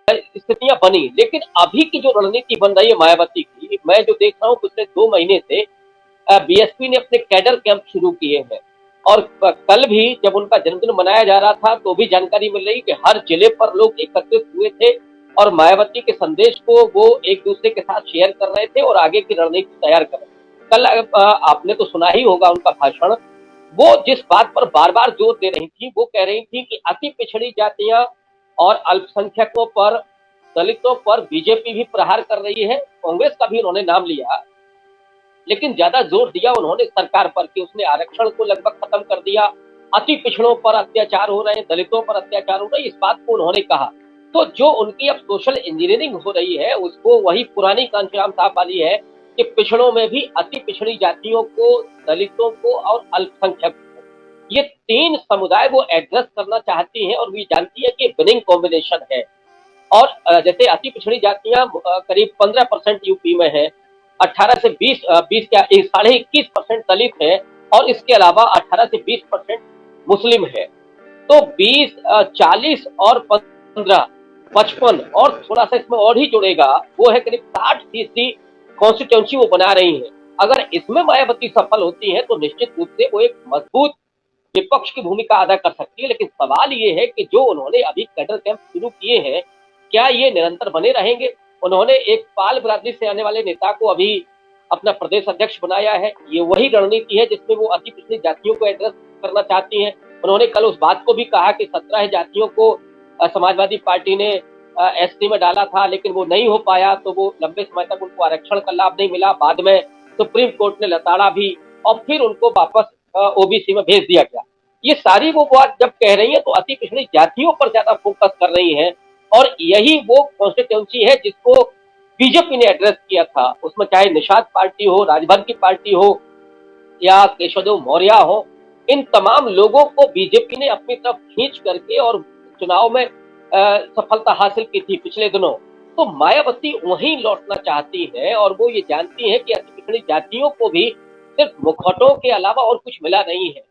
स्थितियां बनी, लेकिन अभी की जो रणनीति बन रही है मायावती की, मैं जो देख रहा हूँ पिछले 2 महीने से बीएसपी ने अपने कैडर कैंप शुरू किए हैं। और कल भी जब उनका जन्मदिन मनाया जा रहा था तो भी जानकारी मिल रही कि हर जिले पर लोग एकत्रित हुए थे और मायावती के संदेश को वो एक दूसरे के साथ शेयर कर रहे थे और आगे की रणनीति तैयार कर रहे थे। कल आपने तो सुना ही होगा उनका भाषण। वो जिस बात पर बार बार जोर दे रही थी, वो कह रही थी कि अति पिछड़ी जातियां और अल्पसंख्यकों पर, दलितों पर बीजेपी भी प्रहार कर रही है। कांग्रेस का भी उन्होंने नाम लिया, लेकिन ज्यादा जोर दिया उन्होंने सरकार पर कि उसने आरक्षण को लगभग खत्म कर दिया, अति पिछड़ों पर अत्याचार हो रहे हैं, दलितों पर अत्याचार हो रहे हैं, इस बात को उन्होंने कहा। तो जो उनकी अब सोशल इंजीनियरिंग हो रही है उसको वही पुरानी कांचीराम साहब वाली है कि पिछड़ों में भी अति पिछड़ी जातियों को, दलितों को और अल्पसंख्यक को, ये 3 समुदाय वो एड्रेस करना चाहती हैं और वो जानती है कि विनिंग कॉम्बिनेशन है। और जैसे अति पिछड़ी जातियां करीब 15% यूपी में है, 18 से 20 क्या 21.5% दलित है और इसके अलावा 18 से 20% मुस्लिम है। तो 20, 40 और 15, 55 और थोड़ा सा इसमें और ही जुड़ेगा, वो है करीब 60% कॉन्स्टिट्यूंसी वो बना रही है। अगर इसमें मायावती सफल होती है तो निश्चित रूप से वो एक मजबूत विपक्ष की भूमिका अदा कर सकती है। लेकिन सवाल ये है कि जो उन्होंने अभी कैडर कैंप शुरू किए हैं, क्या ये निरंतर बने रहेंगे? उन्होंने एक पाल बिरादरी से आने वाले नेता को अभी अपना प्रदेश अध्यक्ष बनाया है। ये वही रणनीति है जिसमें वो अति पिछड़ी जातियों को एड्रेस करना चाहती हैं। उन्होंने कल उस बात को भी कहा कि 17 जातियों को समाजवादी पार्टी ने एसटी में डाला था, लेकिन वो नहीं हो पाया, तो वो लंबे समय तक उनको आरक्षण का लाभ नहीं मिला। बाद में सुप्रीम कोर्ट ने लताड़ा भी और फिर उनको वापस ओबीसी में भेज दिया गया। ये सारी वो बात जब कह रही है तो अति पिछड़ी जातियों पर ज्यादा फोकस कर रही है और यही वो कॉन्स्टिट्यूंसी है जिसको बीजेपी ने एड्रेस किया था। उसमें चाहे निषाद पार्टी हो, राजभर की पार्टी हो या केशवदेव मौर्य हो, इन तमाम लोगों को बीजेपी ने अपनी तरफ खींच करके और चुनाव में सफलता हासिल की थी पिछले दिनों। तो मायावती वहीं लौटना चाहती है और वो ये जानती है कि अति पिछड़ी जातियों को भी सिर्फ मुखौटों के अलावा और कुछ मिला नहीं है,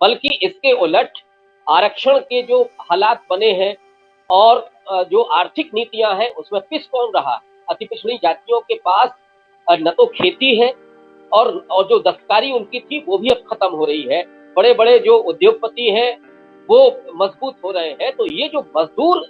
बल्कि इसके उलट आरक्षण के जो हालात बने हैं और जो आर्थिक नीतियां हैं उसमें पिस कौन रहा। अति पिछड़ी जातियों के पास न तो खेती है और जो दस्तकारी उनकी थी वो भी अब खत्म हो रही है। बड़े बड़े जो उद्योगपति हैं वो मजबूत हो रहे हैं। तो ये जो मजदूर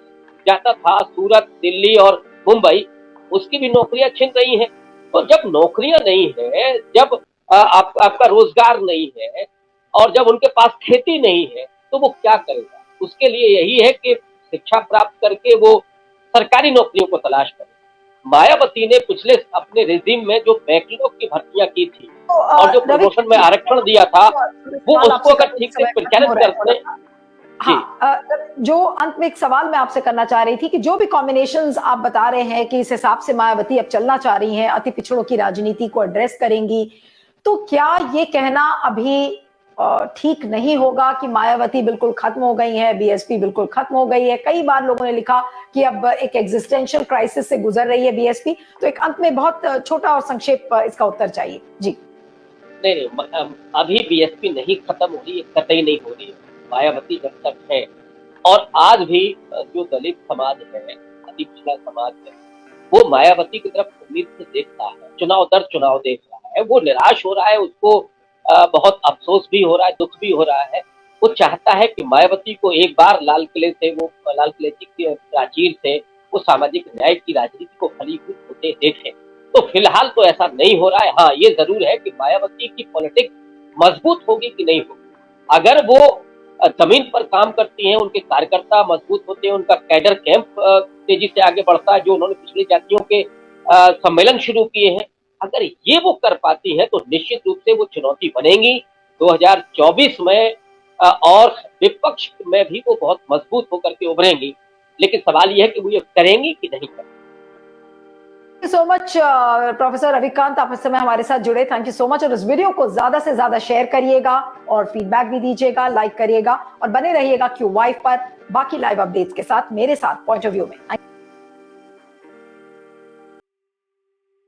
जाता था सूरत, दिल्ली और मुंबई, उसकी भी नौकरियां छिन रही हैं। तो जब नौकरियां नहीं है, जब आपका रोजगार नहीं है और जब उनके पास खेती नहीं है, तो वो क्या करेगा? उसके लिए यही है कि शिक्षा प्राप्त करके वो सरकारी नौकरियों को तलाश करे। मायावती ने पिछले अपने रेजिम में जो बैकलॉग की भर्तियां की थी और जो प्रमोशन में आरक्षण दिया था, वो उसको अगर ठीक से परिचालित करते। हाँ, जो अंत में एक सवाल मैं आपसे करना चाह रही थी कि जो भी कॉम्बिनेशंस आप बता रहे हैं कि इस हिसाब से मायावती अब चलना चाह रही हैं, अति पिछड़ों की राजनीति को एड्रेस करेंगी, तो क्या ये कहना अभी ठीक नहीं होगा कि मायावती बिल्कुल खत्म हो गई है, बीएसपी बिल्कुल खत्म हो गई है? कई बार लोगों ने लिखा कि अब एक एग्जिस्टेंशियल क्राइसिस से गुजर रही है बीएसपी। तो एक अंत में बहुत छोटा और संक्षेप इसका उत्तर चाहिए जी। नहीं, अभी बीएसपी नहीं खत्म हो रही है, कतई नहीं हो रही है। मायावती जब तक है और आज भी जो दलित समाज है, अति पिछड़ा समाज है, वो मायावती की तरफ उम्मीद से देखता है, चुनाव दर चुनाव देख रहा है। वो निराश हो रहा है, उसको बहुत अफसोस भी हो रहा है, दुख भी हो रहा है। वो चाहता है कि मायावती को एक बार लाल किले की प्राचीर से वो सामाजिक न्याय की राजनीति को फलीभूत होते देखे। तो फिलहाल तो ऐसा नहीं हो रहा है। हाँ, ये जरूर है कि मायावती की पॉलिटिक्स मजबूत होगी कि नहीं होगी। अगर वो जमीन पर काम करती हैं, उनके कार्यकर्ता मजबूत होते हैं, उनका कैडर कैंप तेजी से आगे बढ़ता है, जो उन्होंने पिछड़ी जातियों के सम्मेलन शुरू किए हैं, अगर ये वो कर पाती है तो निश्चित रूप से वो चुनौती बनेगी 2024 में और विपक्ष में भी वो बहुत मजबूत होकर के उभरेंगी। लेकिन सवाल ये है कि वो ये करेंगी कि नहीं करेंगी। Thank you so much professor Ravikant, आप इस समय हमारे साथ जुड़े, थैंक यू सो मच। और इस वीडियो को ज्यादा से ज्यादा शेयर करिएगा और फीडबैक भी दीजिएगा, लाइक करिएगा और बने रहिएगा क्यू वाइव पर बाकी लाइव अपडेट्स के साथ मेरे साथ पॉइंट ऑफ व्यू में।